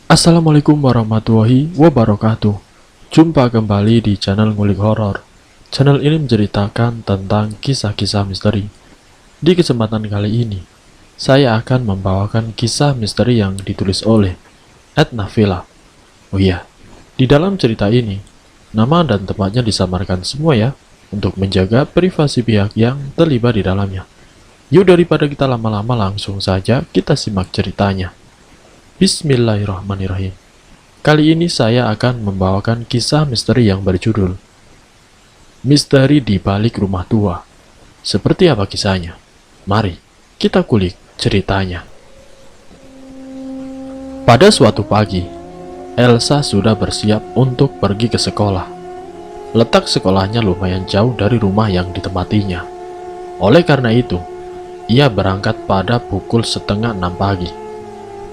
Assalamualaikum warahmatullahi wabarakatuh. Jumpa kembali di channel Ngulik Horor. Channel ini menceritakan tentang kisah-kisah misteri. Di kesempatan kali ini, saya akan membawakan kisah misteri yang ditulis oleh Ed Nafila. Oh iya, di dalam cerita ini, nama dan tempatnya disamarkan semua ya, untuk menjaga privasi pihak yang terlibat di dalamnya. Yuk daripada kita lama-lama langsung saja kita simak ceritanya. Bismillahirrahmanirrahim. Kali ini saya akan membawakan kisah misteri yang berjudul Misteri di Balik Rumah Tua. Seperti apa kisahnya? Mari kita kulik ceritanya. Pada suatu pagi, Elsa sudah bersiap untuk pergi ke sekolah. Letak sekolahnya lumayan jauh dari rumah yang ditempatinya. Oleh karena itu, ia berangkat pada pukul setengah 6 pagi.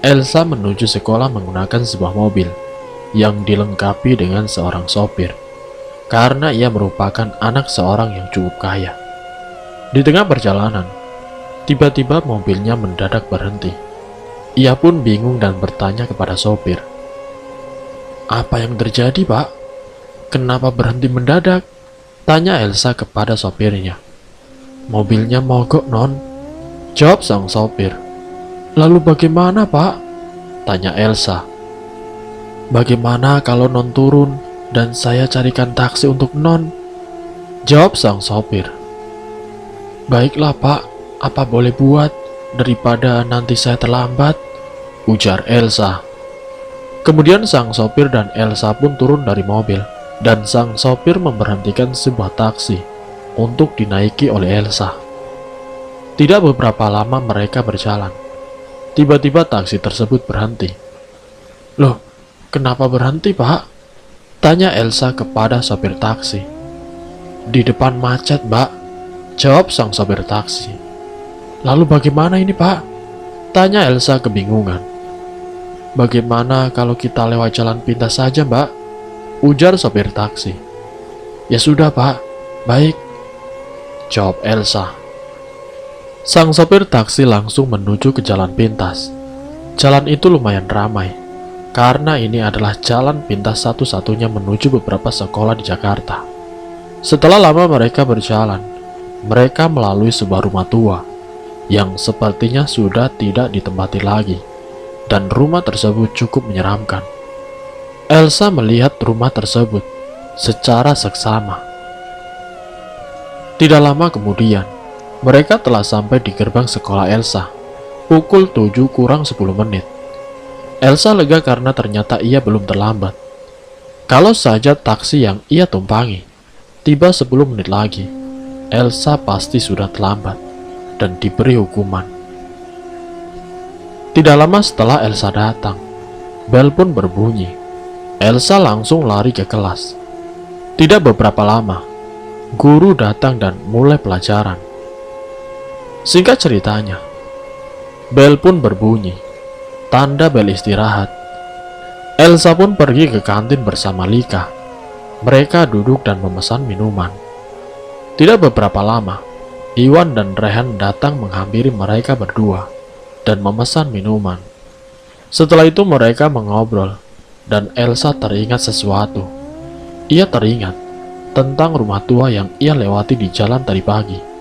Elsa menuju sekolah menggunakan sebuah mobil yang dilengkapi dengan seorang sopir, karena ia merupakan anak seorang yang cukup kaya. Di tengah perjalanan, tiba-tiba mobilnya mendadak berhenti. Ia pun bingung dan bertanya kepada sopir, "Apa yang terjadi, Pak? Kenapa berhenti mendadak?" Tanya Elsa kepada sopirnya. "Mobilnya mogok, Non," jawab sang sopir. "Lalu bagaimana, Pak?" tanya Elsa. "Bagaimana kalau Non turun dan saya carikan taksi untuk Non?" jawab sang sopir. "Baiklah, Pak, apa boleh buat daripada nanti saya terlambat," ujar Elsa. Kemudian sang sopir dan Elsa pun turun dari mobil, dan sang sopir memberhentikan sebuah taksi untuk dinaiki oleh Elsa. Tidak beberapa lama mereka berjalan. Tiba-tiba taksi tersebut berhenti. "Loh, kenapa berhenti, Pak?" tanya Elsa kepada sopir taksi. "Di depan macet, Mbak," jawab sang sopir taksi. "Lalu bagaimana ini, Pak?" tanya Elsa kebingungan. "Bagaimana kalau kita lewat jalan pintas saja, Mbak?" ujar sopir taksi. "Ya sudah, Pak, baik," jawab Elsa. Sang sopir taksi langsung menuju ke jalan pintas. Jalan itu lumayan ramai, karena ini adalah jalan pintas satu-satunya menuju beberapa sekolah di Jakarta. Setelah lama mereka berjalan, mereka melalui sebuah rumah tua, yang sepertinya sudah tidak ditempati lagi, dan rumah tersebut cukup menyeramkan. Elsa melihat rumah tersebut secara seksama. Tidak lama kemudian, mereka telah sampai di gerbang sekolah Elsa, pukul 7 kurang 10 menit. Elsa lega karena ternyata ia belum terlambat. Kalau saja taksi yang ia tumpangi tiba 10 menit lagi, Elsa pasti sudah terlambat dan diberi hukuman. Tidak lama setelah Elsa datang, bel pun berbunyi. Elsa langsung lari ke kelas. Tidak beberapa lama, guru datang dan mulai pelajaran. Singkat ceritanya, bel pun berbunyi, tanda bel istirahat. Elsa pun pergi ke kantin bersama Lika. Mereka duduk dan memesan minuman. Tidak beberapa lama, Iwan dan Rehan datang menghampiri mereka berdua dan memesan minuman. Setelah itu mereka mengobrol, dan Elsa teringat sesuatu. Ia teringat tentang rumah tua yang ia lewati di jalan tadi pagi.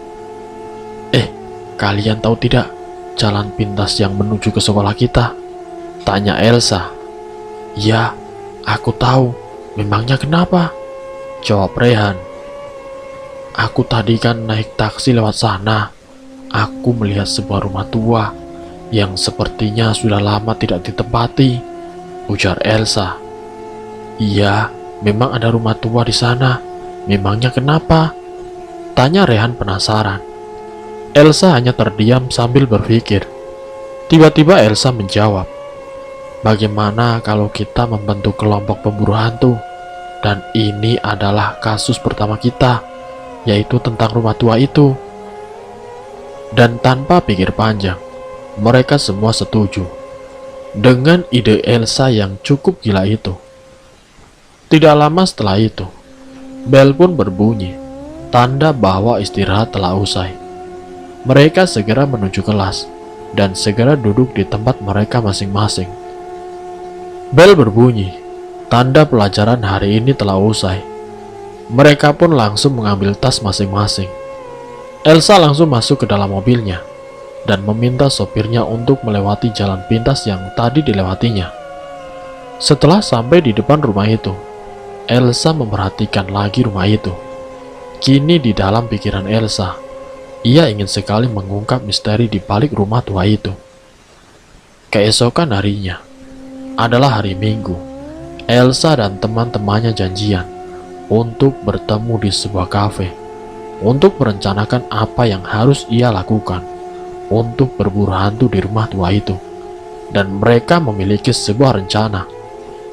"Kalian tahu tidak jalan pintas yang menuju ke sekolah kita?" tanya Elsa. "Ya, aku tahu. Memangnya kenapa?" jawab Rehan. "Aku tadi kan naik taksi lewat sana. Aku melihat sebuah rumah tua yang sepertinya sudah lama tidak ditempati," ujar Elsa. "Iya, memang ada rumah tua di sana. Memangnya kenapa?" tanya Rehan penasaran. Elsa hanya terdiam sambil berpikir. Tiba-tiba Elsa menjawab, "Bagaimana kalau kita membentuk kelompok pemburu hantu? Dan ini adalah kasus pertama kita, yaitu tentang rumah tua itu." Dan tanpa pikir panjang, mereka semua setuju dengan ide Elsa yang cukup gila itu. Tidak lama setelah itu, bel pun berbunyi, tanda bahwa istirahat telah usai. Mereka segera menuju kelas dan segera duduk di tempat mereka masing-masing. Bel berbunyi, tanda pelajaran hari ini telah usai. Mereka pun langsung mengambil tas masing-masing. Elsa langsung masuk ke dalam mobilnya dan meminta sopirnya untuk melewati jalan pintas yang tadi dilewatinya. Setelah sampai di depan rumah itu, Elsa memperhatikan lagi rumah itu. Kini di dalam pikiran Elsa, ia ingin sekali mengungkap misteri di balik rumah tua itu. Keesokan harinya adalah hari Minggu. Elsa dan teman-temannya janjian untuk bertemu di sebuah kafe untuk merencanakan apa yang harus ia lakukan untuk berburu hantu di rumah tua itu. Dan mereka memiliki sebuah rencana,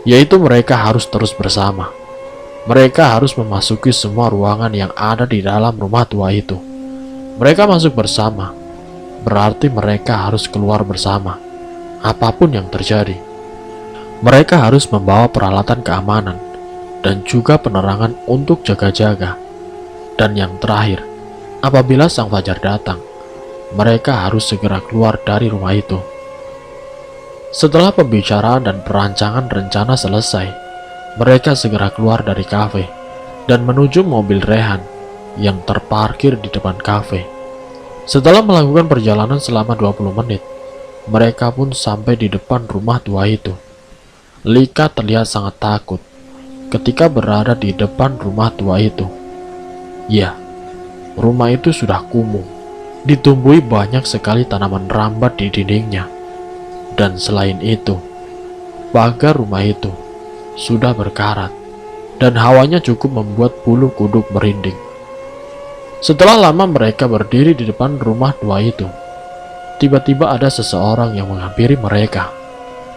yaitu mereka harus terus bersama. Mereka harus memasuki semua ruangan yang ada di dalam rumah tua itu. Mereka masuk bersama, berarti mereka harus keluar bersama, apapun yang terjadi. Mereka harus membawa peralatan keamanan dan juga penerangan untuk jaga-jaga. Dan yang terakhir, apabila sang fajar datang, mereka harus segera keluar dari rumah itu. Setelah pembicaraan dan perancangan rencana selesai, mereka segera keluar dari kafe dan menuju mobil Rehan yang terparkir di depan kafe. Setelah melakukan perjalanan selama 20 menit, mereka pun sampai di depan rumah tua itu. Lika terlihat sangat takut ketika berada di depan rumah tua itu. Ya, rumah itu sudah kumuh, ditumbuhi banyak sekali tanaman rambat di dindingnya. Dan selain itu, pagar rumah itu sudah berkarat dan hawanya cukup membuat bulu kuduk merinding. Setelah lama mereka berdiri di depan rumah tua itu, tiba-tiba ada seseorang yang menghampiri mereka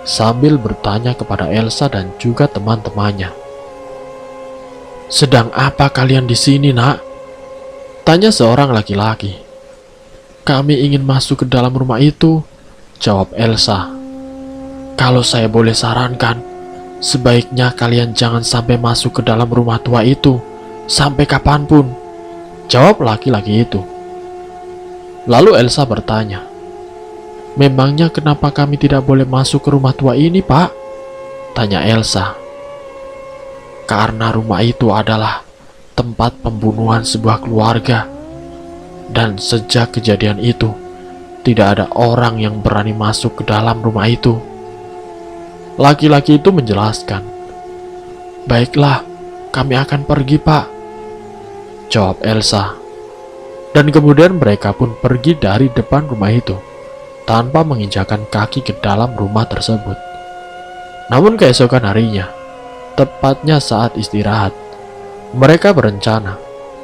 sambil bertanya kepada Elsa dan juga teman-temannya. "Sedang apa kalian di sini, Nak?" tanya seorang laki-laki. "Kami ingin masuk ke dalam rumah itu," jawab Elsa. "Kalau saya boleh sarankan, sebaiknya kalian jangan sampai masuk ke dalam rumah tua itu sampai kapanpun," jawab laki-laki itu. Lalu Elsa bertanya, "Memangnya kenapa kami tidak boleh masuk ke rumah tua ini, Pak?" tanya Elsa. "Karena rumah itu adalah tempat pembunuhan sebuah keluarga. Dan sejak kejadian itu, tidak ada orang yang berani masuk ke dalam rumah itu," laki-laki itu menjelaskan. "Baiklah, kami akan pergi, Pak," jawab Elsa. Dan kemudian mereka pun pergi dari depan rumah itu tanpa menginjakan kaki ke dalam rumah tersebut. Namun keesokan harinya, tepatnya saat istirahat, mereka berencana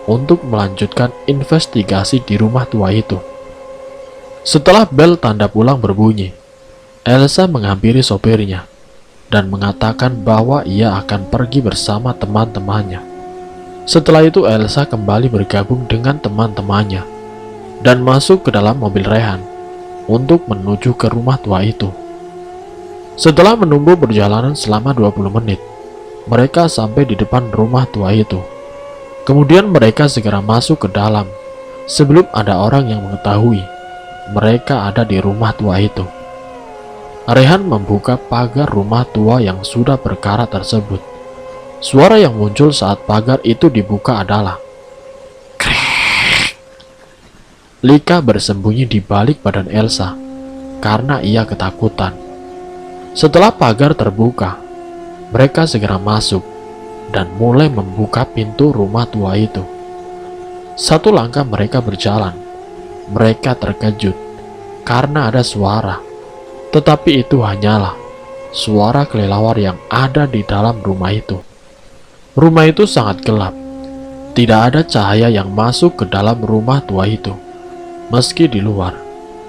untuk melanjutkan investigasi di rumah tua itu. Setelah bel tanda pulang berbunyi, Elsa menghampiri sopirnya dan mengatakan bahwa ia akan pergi bersama teman-temannya. Setelah itu Elsa kembali bergabung dengan teman-temannya dan masuk ke dalam mobil Rehan untuk menuju ke rumah tua itu. Setelah menunggu perjalanan selama 20 menit, mereka sampai di depan rumah tua itu. Kemudian mereka segera masuk ke dalam sebelum ada orang yang mengetahui mereka ada di rumah tua itu. Rehan membuka pagar rumah tua yang sudah berkarat tersebut. Suara yang muncul saat pagar itu dibuka adalah krek. Lika bersembunyi di balik badan Elsa karena ia ketakutan. Setelah pagar terbuka, mereka segera masuk dan mulai membuka pintu rumah tua itu. Satu langkah mereka berjalan, mereka terkejut karena ada suara. Tetapi itu hanyalah suara kelelawar yang ada di dalam rumah itu. Rumah itu sangat gelap. Tidak ada cahaya yang masuk ke dalam rumah tua itu. Meski di luar,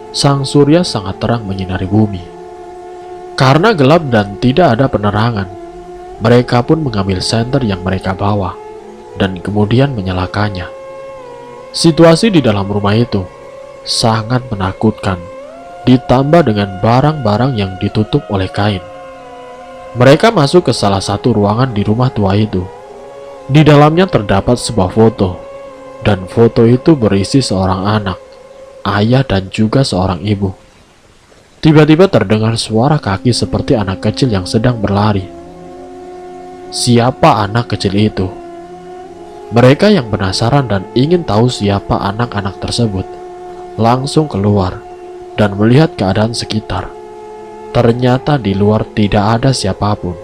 sang surya sangat terang menyinari bumi. Karena gelap dan tidak ada penerangan, mereka pun mengambil senter yang mereka bawa dan kemudian menyalakannya. Situasi di dalam rumah itu sangat menakutkan, ditambah dengan barang-barang yang ditutup oleh kain. Mereka masuk ke salah satu ruangan di rumah tua itu. Di dalamnya terdapat sebuah foto, dan foto itu berisi seorang anak, ayah dan juga seorang ibu. Tiba-tiba terdengar suara kaki seperti anak kecil yang sedang berlari. Siapa anak kecil itu? Mereka yang penasaran dan ingin tahu siapa anak-anak tersebut langsung keluar dan melihat keadaan sekitar. Ternyata di luar tidak ada siapapun.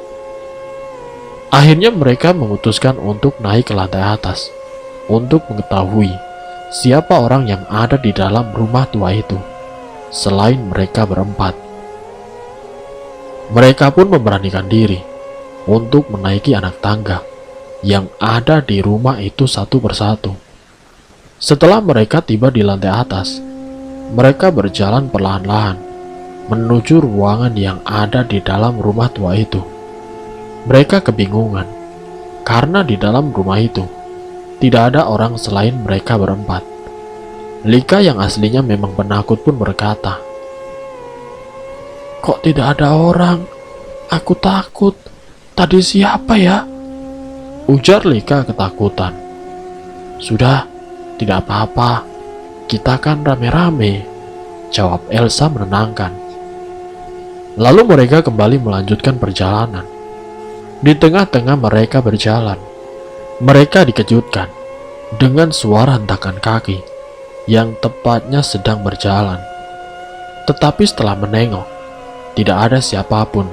Akhirnya mereka memutuskan untuk naik ke lantai atas untuk mengetahui siapa orang yang ada di dalam rumah tua itu selain mereka berempat. Mereka pun memberanikan diri untuk menaiki anak tangga yang ada di rumah itu satu persatu. Setelah mereka tiba di lantai atas, mereka berjalan perlahan-lahan menuju ruangan yang ada di dalam rumah tua itu. Mereka kebingungan karena di dalam rumah itu tidak ada orang selain mereka berempat. Lika yang aslinya memang penakut pun berkata, "Kok tidak ada orang? Aku takut. Tadi siapa ya?" Ujar Lika ketakutan. "Sudah, tidak apa-apa. Kita kan rame-rame," jawab Elsa menenangkan. Lalu mereka kembali melanjutkan perjalanan. Di tengah-tengah mereka berjalan, mereka dikejutkan dengan suara hentakan kaki yang tepatnya sedang berjalan. Tetapi setelah menengok, tidak ada siapapun,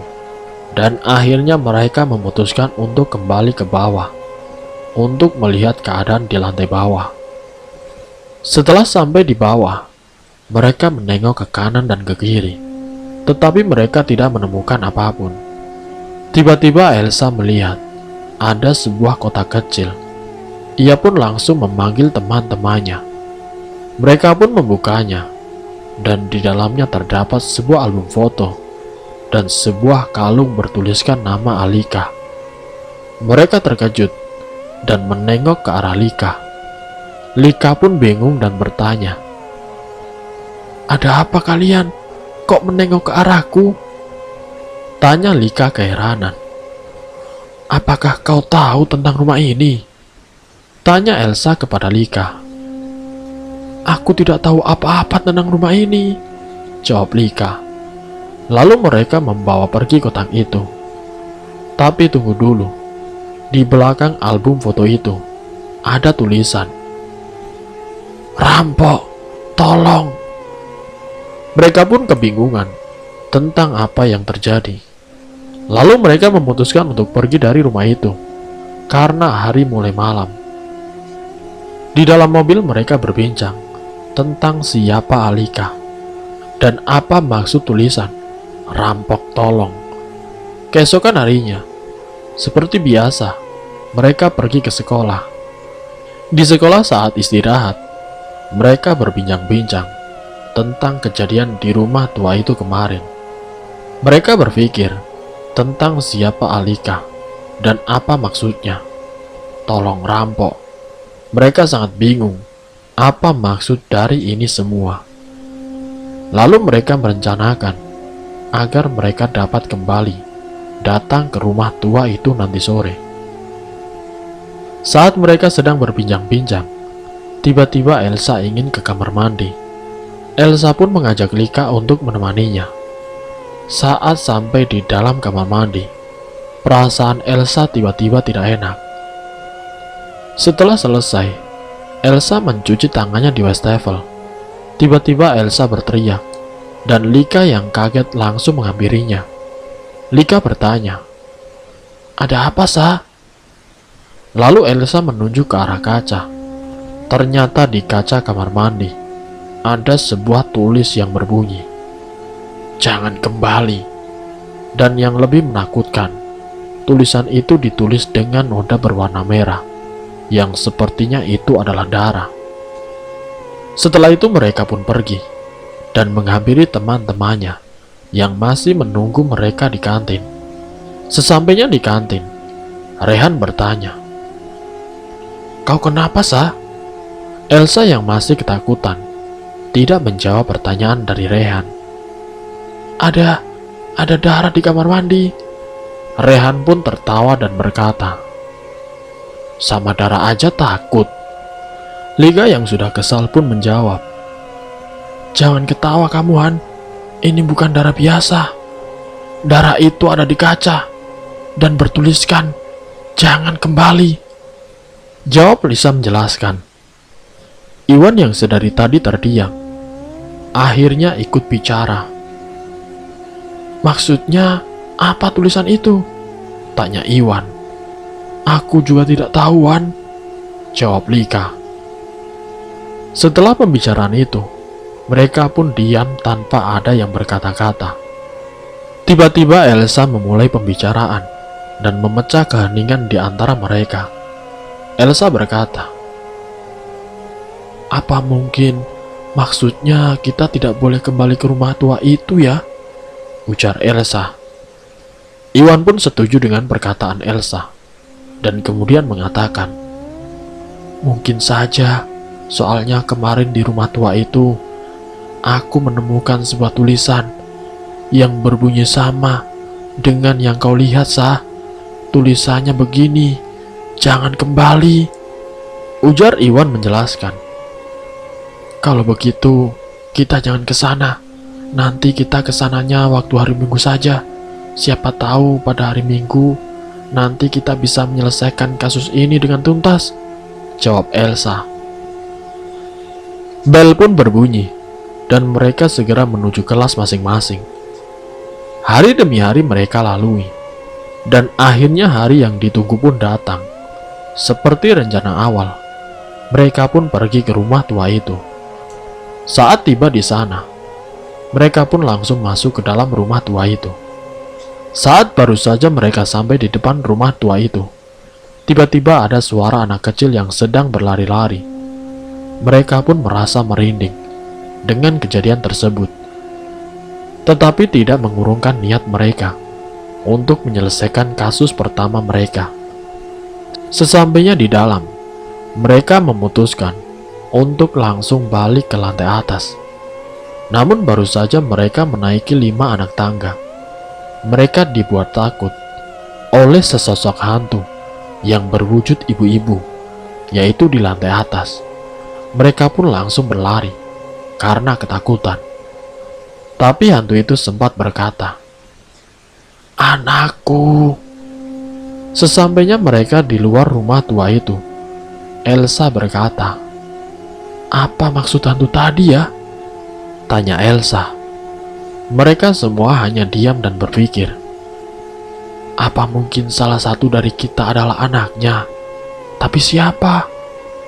dan akhirnya mereka memutuskan untuk kembali ke bawah untuk melihat keadaan di lantai bawah. Setelah sampai di bawah, mereka menengok ke kanan dan ke kiri, tetapi mereka tidak menemukan apapun. Tiba-tiba Elsa melihat ada sebuah kotak kecil. Ia pun langsung memanggil teman-temannya. Mereka pun membukanya, dan di dalamnya terdapat sebuah album foto dan sebuah kalung bertuliskan nama Alika. Mereka terkejut dan menengok ke arah Lika. Lika pun bingung dan bertanya, "Ada apa kalian? Kok menengok ke arahku?" Tanya Lika keheranan. "Apakah kau tahu tentang rumah ini?" Tanya Elsa kepada Lika. "Aku tidak tahu apa-apa tentang rumah ini," jawab Lika. Lalu mereka membawa pergi kotak itu. Tapi tunggu dulu. Di belakang album foto itu ada tulisan, "Rampok, tolong." Mereka pun kebingungan tentang apa yang terjadi. Lalu mereka memutuskan untuk pergi dari rumah itu karena hari mulai malam. Di dalam mobil mereka berbincang tentang siapa Alika dan apa maksud tulisan "Rampok tolong." Keesokan harinya, seperti biasa, mereka pergi ke sekolah. Di sekolah saat istirahat, mereka berbincang-bincang tentang kejadian di rumah tua itu kemarin. Mereka berpikir tentang siapa Alika dan apa maksudnya "tolong rampok." Mereka sangat bingung apa maksud dari ini semua. Lalu mereka merencanakan agar mereka dapat kembali datang ke rumah tua itu nanti sore. Saat mereka sedang berbincang-bincang, tiba-tiba Elsa ingin ke kamar mandi. Elsa pun mengajak Lika untuk menemaninya. Saat sampai di dalam kamar mandi, perasaan Elsa tiba-tiba tidak enak. Setelah selesai, Elsa mencuci tangannya di wastafel. Tiba-tiba Elsa berteriak, dan Lika yang kaget langsung menghampirinya. Lika bertanya, "Ada apa, Sa?" Lalu Elsa menunjuk ke arah kaca. Ternyata di kaca kamar mandi ada sebuah tulis yang berbunyi, "Jangan kembali." Dan yang lebih menakutkan, tulisan itu ditulis dengan noda berwarna merah, yang sepertinya itu adalah darah. Setelah itu mereka pun pergi dan menghampiri teman-temannya yang masih menunggu mereka di kantin. Sesampainya di kantin, Rehan bertanya, "Kau kenapa, Sa?" Elsa yang masih ketakutan tidak menjawab pertanyaan dari Rehan. Ada darah di kamar mandi." Rehan pun tertawa dan berkata, "Sama darah aja takut." Lika yang sudah kesal pun menjawab, "Jangan ketawa kamu, Han. Ini bukan darah biasa. Darah itu ada di kaca dan bertuliskan, "Jangan kembali." Jawab Lisa menjelaskan. Iwan yang sedari tadi terdiam, akhirnya ikut bicara. "Maksudnya apa tulisan itu?" tanya Iwan. "Aku juga tidak tahu, Wan," jawab Lika. Setelah pembicaraan itu, mereka pun diam tanpa ada yang berkata-kata. Tiba-tiba Elsa memulai pembicaraan dan memecah keheningan di antara mereka. Elsa berkata, "Apa mungkin maksudnya kita tidak boleh kembali ke rumah tua itu ya?" ujar Elsa. Iwan pun setuju dengan perkataan Elsa dan kemudian mengatakan, "Mungkin saja, soalnya kemarin di rumah tua itu aku menemukan sebuah tulisan yang berbunyi sama dengan yang kau lihat, Sah. Tulisannya begini, 'Jangan kembali,'" ujar Iwan menjelaskan. "Kalau begitu, kita jangan ke sana. Nanti kita ke sananya waktu hari Minggu saja. Siapa tahu pada hari Minggu nanti kita bisa menyelesaikan kasus ini dengan tuntas," jawab Elsa. Bel pun berbunyi dan mereka segera menuju kelas masing-masing. Hari demi hari mereka lalui, dan akhirnya hari yang ditunggu pun datang. Seperti rencana awal, mereka pun pergi ke rumah tua itu. Saat tiba di sana, mereka pun langsung masuk ke dalam rumah tua itu. Saat baru saja mereka sampai di depan rumah tua itu, tiba-tiba ada suara anak kecil yang sedang berlari-lari. Mereka pun merasa merinding dengan kejadian tersebut, tetapi tidak mengurungkan niat mereka untuk menyelesaikan kasus pertama mereka. Sesampainya di dalam, mereka memutuskan untuk langsung balik ke lantai atas. Namun baru saja mereka menaiki 5 anak tangga, mereka dibuat takut oleh sesosok hantu yang berwujud ibu-ibu, yaitu di lantai atas. Mereka pun langsung berlari karena ketakutan. Tapi hantu itu sempat berkata, "Anakku." Sesampainya mereka di luar rumah tua itu, Elsa berkata, "Apa maksud hantu tadi ya?" tanya Elsa. Mereka semua hanya diam dan berpikir, "Apa mungkin salah satu dari kita adalah anaknya? Tapi siapa?"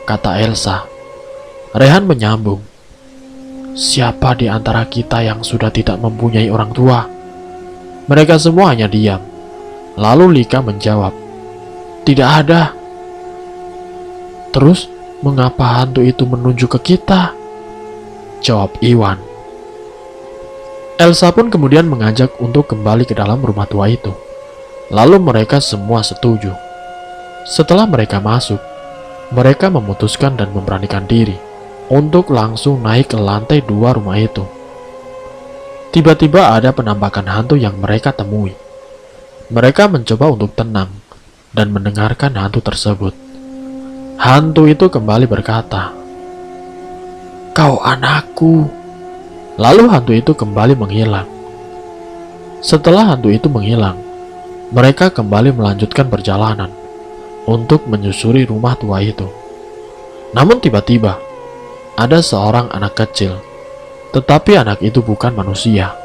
kata Elsa. Rehan menyambung, "Siapa di antara kita yang sudah tidak mempunyai orang tua?" Mereka semua hanya diam. Lalu Lika menjawab, "Tidak ada." "Terus, mengapa hantu itu menunjuk ke kita?" jawab Iwan. Elsa pun kemudian mengajak untuk kembali ke dalam rumah tua itu. Lalu mereka semua setuju. Setelah mereka masuk, mereka memutuskan dan memberanikan diri untuk langsung naik ke lantai 2 rumah itu. Tiba-tiba ada penampakan hantu yang mereka temui. Mereka mencoba untuk tenang dan mendengarkan hantu tersebut. Hantu itu kembali berkata, "Kau anakku." Lalu hantu itu kembali menghilang. Setelah hantu itu menghilang, mereka kembali melanjutkan perjalanan untuk menyusuri rumah tua itu. Namun tiba-tiba, ada seorang anak kecil, tetapi anak itu bukan manusia.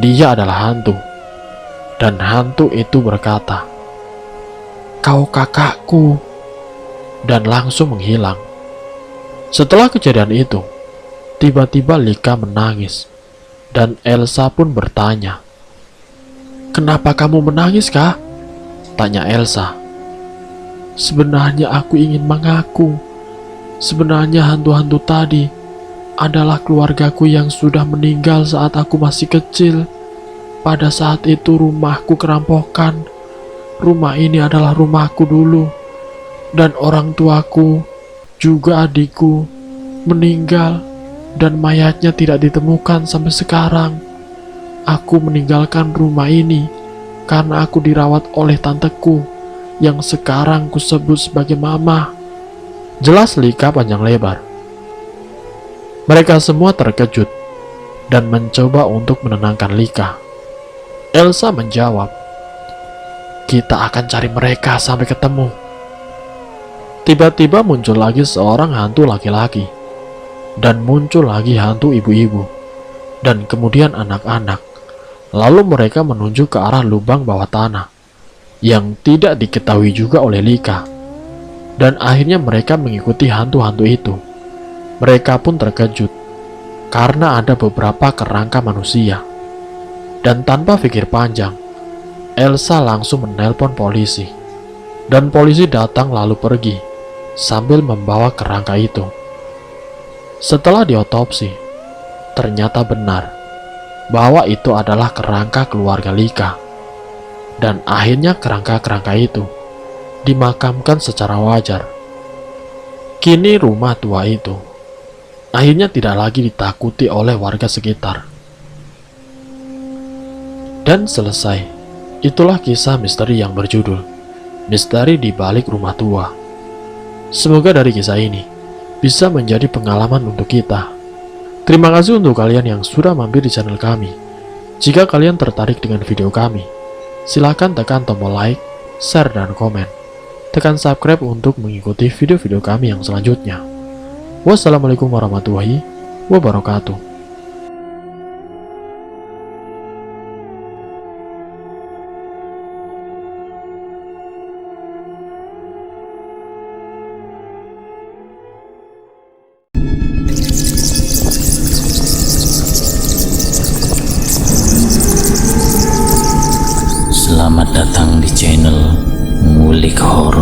Dia adalah hantu. Dan hantu itu berkata, "Kau kakakku," dan langsung menghilang. Setelah kejadian itu, tiba-tiba Lika menangis, dan Elsa pun bertanya, "Kenapa kamu menangis, Kak?" tanya Elsa. "Sebenarnya aku ingin mengaku. Sebenarnya hantu-hantu tadi adalah keluargaku yang sudah meninggal saat aku masih kecil. Pada saat itu rumahku kerampokan. Rumah ini adalah rumahku dulu. Dan orang tuaku, juga adikku, meninggal dan mayatnya tidak ditemukan sampai sekarang. Aku meninggalkan rumah ini karena aku dirawat oleh tanteku yang sekarang kusebut sebagai mama." Jelas Lika panjang lebar. Mereka semua terkejut dan mencoba untuk menenangkan Lika. Elsa menjawab, "Kita akan cari mereka sampai ketemu." Tiba-tiba muncul lagi seorang hantu laki-laki, dan muncul lagi hantu ibu-ibu, dan kemudian anak-anak. Lalu mereka menuju ke arah lubang bawah tanah, yang tidak diketahui juga oleh Lika. Dan akhirnya mereka mengikuti hantu-hantu itu. Mereka pun terkejut, karena ada beberapa kerangka manusia. Dan tanpa pikir panjang, Elsa langsung menelpon polisi. Dan polisi datang lalu pergi, sambil membawa kerangka itu. Setelah diotopsi, ternyata benar bahwa itu adalah kerangka keluarga Lika. Dan akhirnya kerangka-kerangka itu dimakamkan secara wajar. Kini rumah tua itu akhirnya tidak lagi ditakuti oleh warga sekitar. Dan selesai. Itulah kisah misteri yang berjudul Misteri di Balik Rumah Tua. Semoga dari kisah ini bisa menjadi pengalaman untuk kita. Terima kasih untuk kalian yang sudah mampir di channel kami. Jika kalian tertarik dengan video kami, silakan tekan tombol like, share, dan komen. Tekan subscribe untuk mengikuti video-video kami yang selanjutnya. Wassalamualaikum warahmatullahi wabarakatuh. Selamat datang di channel Ngulik Horor.